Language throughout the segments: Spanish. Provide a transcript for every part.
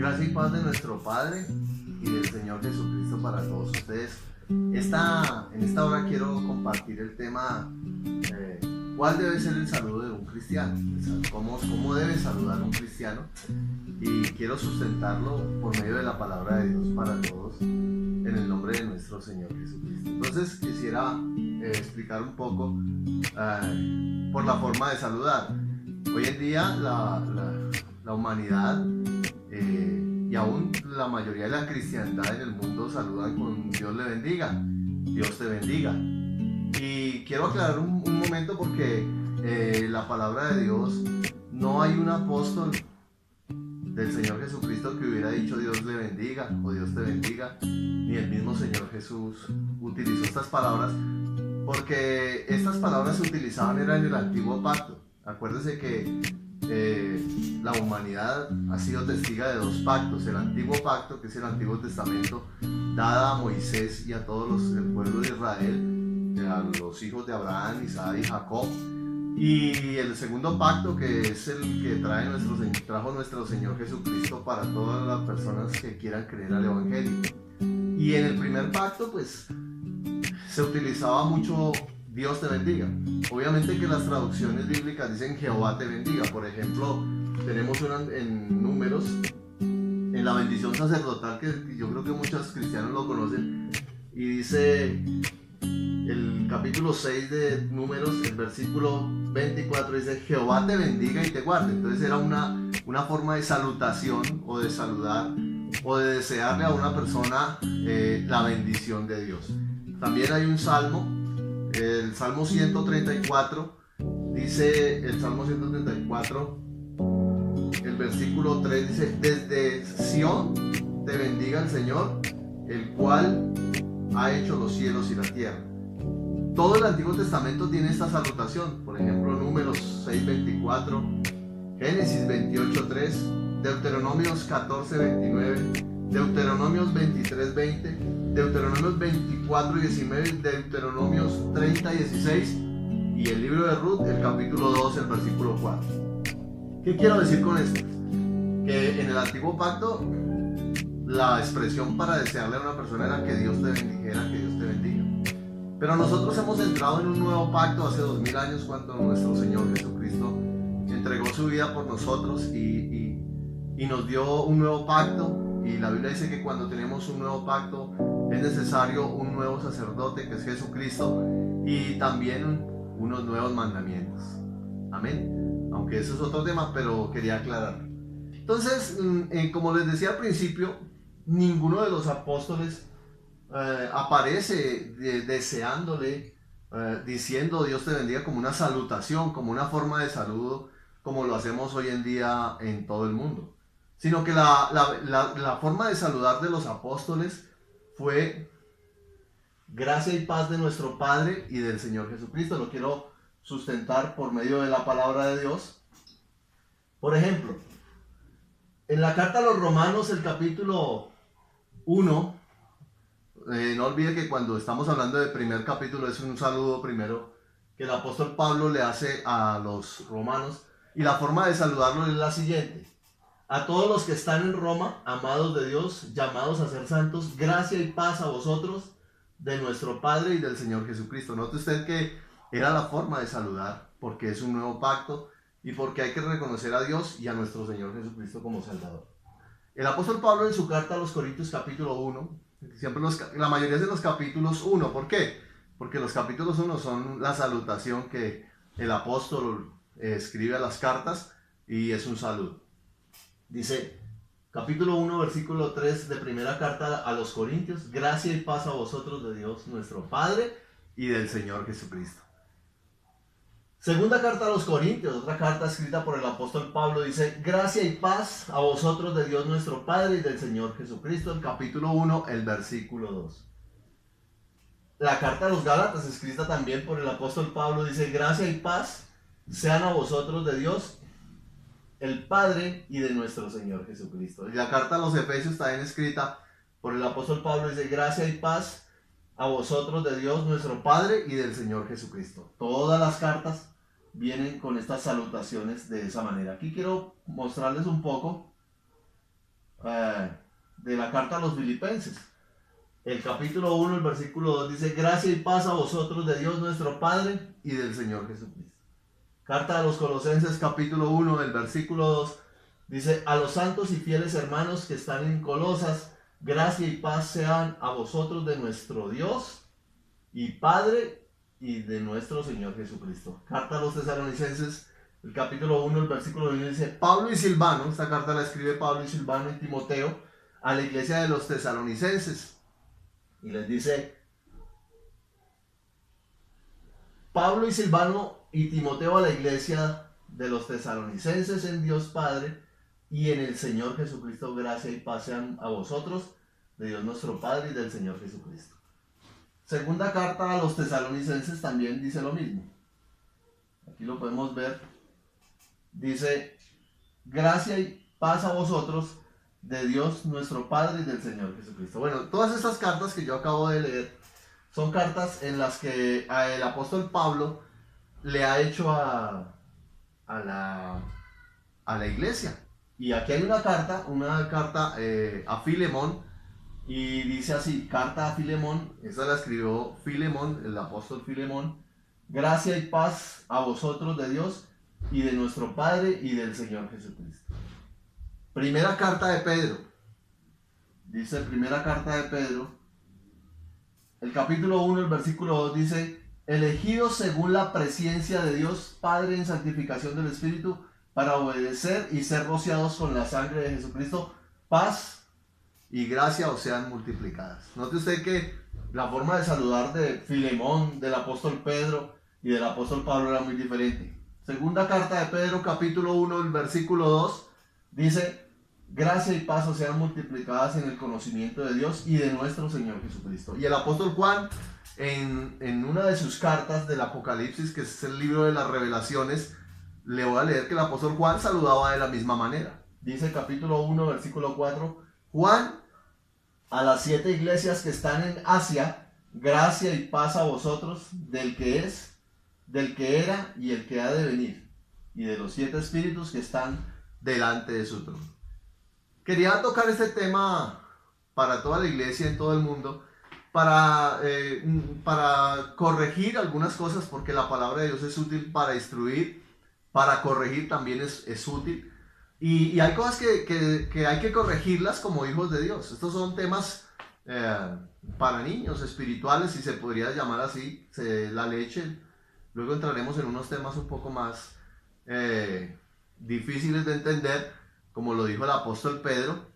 Gracia y paz de nuestro Padre y del Señor Jesucristo para todos ustedes. En esta hora quiero compartir el tema ¿cuál debe ser el saludo de un cristiano? ¿Cómo debe saludar un cristiano? Y quiero sustentarlo por medio de la palabra de Dios para todos en el nombre de nuestro Señor Jesucristo. Entonces quisiera explicar un poco por la forma de saludar. Hoy en día la humanidad y aún la mayoría de la cristiandad en el mundo saludan con Dios le bendiga, Dios te bendiga. Y quiero aclarar un momento porque la palabra de Dios, no hay un apóstol del Señor Jesucristo que hubiera dicho Dios le bendiga o Dios te bendiga, ni el mismo Señor Jesús utilizó estas palabras, porque estas palabras se utilizaban era en el antiguo pacto. Acuérdense que la humanidad ha sido testiga de dos pactos: el antiguo pacto, que es el Antiguo Testamento, dada a Moisés y a todos el pueblo de Israel, a los hijos de Abraham, Isaac y Jacob, y el segundo pacto, que es el que trajo nuestro Señor Jesucristo para todas las personas que quieran creer al Evangelio. Y en el primer pacto pues se utilizaba mucho Dios te bendiga. Obviamente que las traducciones bíblicas dicen Jehová te bendiga. Por ejemplo, tenemos una en Números, en la bendición sacerdotal, que yo creo que muchos cristianos lo conocen, y dice el capítulo 6 de Números, el versículo 24, dice Jehová te bendiga y te guarde. Entonces era una forma de salutación o de saludar o de desearle a una persona la bendición de Dios. También hay un salmo, el Salmo 134, dice el Salmo 134, el versículo 3 dice: desde Sión te bendiga el Señor, el cual ha hecho los cielos y la tierra. Todo el Antiguo Testamento tiene esta salutación. Por ejemplo, Números 6:24, Génesis 28:3, Deuteronomios 14:29, Deuteronomios 23:20, Deuteronomios 24:19, Deuteronomios 30:16 y el libro de Ruth, el capítulo 2, el versículo 4. ¿Qué quiero decir con esto? Que en el Antiguo Pacto la expresión para desearle a una persona era que Dios te bendijera, que Dios te bendiga. Pero nosotros hemos entrado en un nuevo pacto hace 2000 años, cuando nuestro Señor Jesucristo entregó su vida por nosotros y nos dio un nuevo pacto. Y la Biblia dice que cuando tenemos un nuevo pacto es necesario un nuevo sacerdote, que es Jesucristo, y también unos nuevos mandamientos. Amén. Aunque eso es otro tema, pero quería aclararlo. Entonces, como les decía al principio, ninguno de los apóstoles aparece deseándole, diciendo Dios te bendiga como una salutación, como una forma de saludo, como lo hacemos hoy en día en todo el mundo. Sino que la forma de saludar de los apóstoles fue gracia y paz de nuestro Padre y del Señor Jesucristo. Lo quiero sustentar por medio de la palabra de Dios. Por ejemplo, en la carta a los Romanos, el capítulo 1, no olvide que cuando estamos hablando del primer capítulo es un saludo primero que el apóstol Pablo le hace a los romanos, y la forma de saludarlo es la siguiente: a todos los que están en Roma, amados de Dios, llamados a ser santos, gracia y paz a vosotros de nuestro Padre y del Señor Jesucristo. Note usted que era la forma de saludar, porque es un nuevo pacto y porque hay que reconocer a Dios y a nuestro Señor Jesucristo como Salvador. El apóstol Pablo, en su carta a los Corintios capítulo 1, siempre la mayoría de los capítulos 1, ¿por qué? Porque los capítulos 1 son la salutación que el apóstol escribe a las cartas, y es un saludo. Dice, capítulo 1, versículo 3 de primera carta a los Corintios: gracia y paz a vosotros de Dios nuestro Padre y del Señor Jesucristo. Segunda carta a los Corintios, otra carta escrita por el apóstol Pablo, dice: gracia y paz a vosotros de Dios nuestro Padre y del Señor Jesucristo. El capítulo 1, el versículo 2. La carta a los Gálatas, escrita también por el apóstol Pablo, dice: gracia y paz sean a vosotros de Dios el Padre y de nuestro Señor Jesucristo. Y la carta a los Efesios, también escrita por el apóstol Pablo, dice: gracia y paz a vosotros de Dios nuestro Padre y del Señor Jesucristo. Todas las cartas vienen con estas salutaciones de esa manera. Aquí quiero mostrarles un poco de la carta a los Filipenses. El capítulo 1, el versículo 2 dice: gracia y paz a vosotros de Dios nuestro Padre y del Señor Jesucristo. Carta a los Colosenses, capítulo 1, el versículo 2 dice: a los santos y fieles hermanos que están en Colosas, gracia y paz sean a vosotros de nuestro Dios y Padre y de nuestro Señor Jesucristo. Carta a los Tesalonicenses, el capítulo 1, el versículo 1 dice: Pablo y Silvano, esta carta la escribe Pablo y Silvano y Timoteo a la iglesia de los Tesalonicenses. Y les dice: Pablo y Silvano y Timoteo a la iglesia de los Tesalonicenses en Dios Padre y en el Señor Jesucristo, gracia y paz sean a vosotros, de Dios nuestro Padre y del Señor Jesucristo. Segunda carta a los Tesalonicenses también dice lo mismo. Aquí lo podemos ver. Dice: gracia y paz a vosotros, de Dios nuestro Padre y del Señor Jesucristo. Bueno, todas estas cartas que yo acabo de leer son cartas en las que el apóstol Pablo le ha hecho a la iglesia. Y aquí hay una carta a Filemón, y dice así: carta a Filemón, esta la escribió Filemón, el apóstol Filemón: gracia y paz a vosotros de Dios y de nuestro Padre y del Señor Jesucristo. Primera carta de Pedro, dice primera carta de Pedro, el capítulo 1, el versículo 2 dice: elegidos según la presciencia de Dios Padre en santificación del Espíritu, para obedecer y ser rociados con la sangre de Jesucristo, paz y gracia os sean multiplicadas. Note usted que la forma de saludar de Filemón, del apóstol Pedro y del apóstol Pablo era muy diferente. Segunda carta de Pedro, capítulo 1, el versículo 2, dice: gracia y paz os sean multiplicadas en el conocimiento de Dios y de nuestro Señor Jesucristo. Y el apóstol Juan, en una de sus cartas del Apocalipsis, que es el libro de las revelaciones, le voy a leer que el apóstol Juan saludaba de la misma manera. Dice capítulo 1, versículo 4: Juan, a las 7 iglesias que están en Asia, gracia y paz a vosotros, del que es, del que era y el que ha de venir, y de los 7 espíritus que están delante de su trono. Quería tocar este tema para toda la iglesia en todo el mundo, para corregir algunas cosas, porque la palabra de Dios es útil para instruir, para corregir también es útil. Y hay cosas que hay que corregirlas como hijos de Dios. Estos son temas para niños espirituales, si se podría llamar así, la leche. Luego entraremos en unos temas un poco más difíciles de entender, como lo dijo el apóstol Pedro.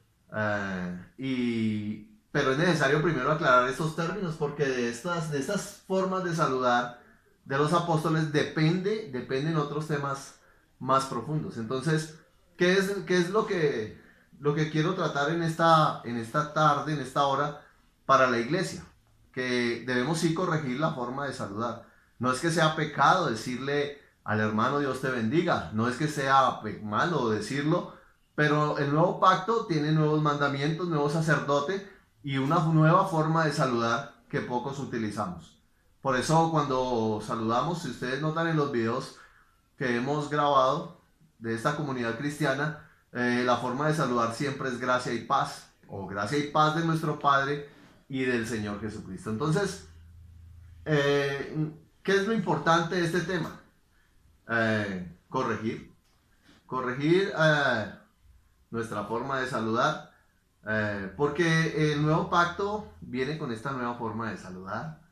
Pero es necesario primero aclarar estos términos, porque de estas formas de saludar de los apóstoles dependen otros temas más profundos. Entonces, ¿qué es lo que quiero tratar en esta tarde, en esta hora, para la iglesia? Que debemos sí corregir la forma de saludar. No es que sea pecado decirle al hermano Dios te bendiga, no es que sea malo decirlo, pero el nuevo pacto tiene nuevos mandamientos, nuevo sacerdote y una nueva forma de saludar que pocos utilizamos. Por eso cuando saludamos, si ustedes notan en los videos que hemos grabado de esta comunidad cristiana, la forma de saludar siempre es gracia y paz, o gracia y paz de nuestro Padre y del Señor Jesucristo. Entonces, ¿qué es lo importante de este tema? Corregir nuestra forma de saludar, porque el nuevo pacto viene con esta nueva forma de saludar.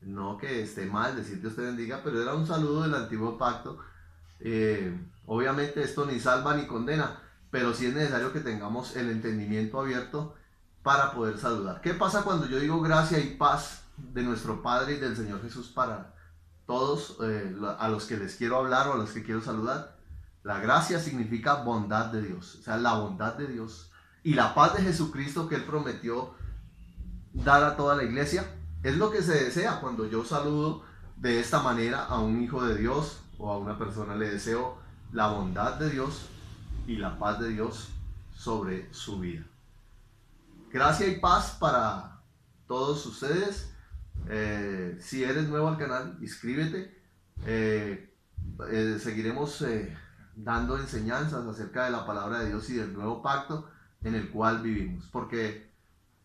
No que esté mal decir Dios te bendiga, pero era un saludo del antiguo pacto. Obviamente esto ni salva ni condena, pero sí es necesario que tengamos el entendimiento abierto para poder saludar. ¿Qué pasa cuando yo digo gracia y paz de nuestro Padre y del Señor Jesús para todos a los que les quiero hablar o a los que quiero saludar? La gracia significa bondad de Dios, o sea, la bondad de Dios, y la paz de Jesucristo que Él prometió dar a toda la iglesia. Es lo que se desea cuando yo saludo de esta manera a un hijo de Dios o a una persona. Le deseo la bondad de Dios y la paz de Dios sobre su vida. Gracia y paz para todos ustedes. Si eres nuevo al canal, inscríbete. Seguiremos dando enseñanzas acerca de la palabra de Dios y del nuevo pacto. en el cual vivimos. Porque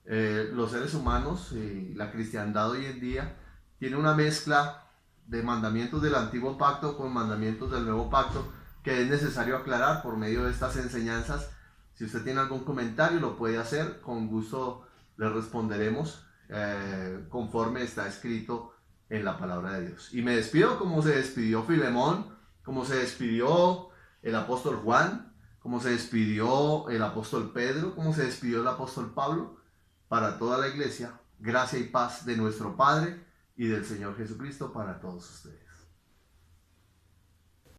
los seres humanos y la cristiandad hoy en día tiene una mezcla de mandamientos del antiguo pacto con mandamientos del nuevo pacto que es necesario aclarar por medio de estas enseñanzas. Si usted tiene algún comentario lo puede hacer, con gusto le responderemos conforme está escrito en la palabra de Dios. Y me despido como se despidió Filemón, como se despidió el apóstol Juan, como se despidió el apóstol Pedro, como se despidió el apóstol Pablo, para toda la iglesia, gracia y paz de nuestro Padre y del Señor Jesucristo para todos ustedes.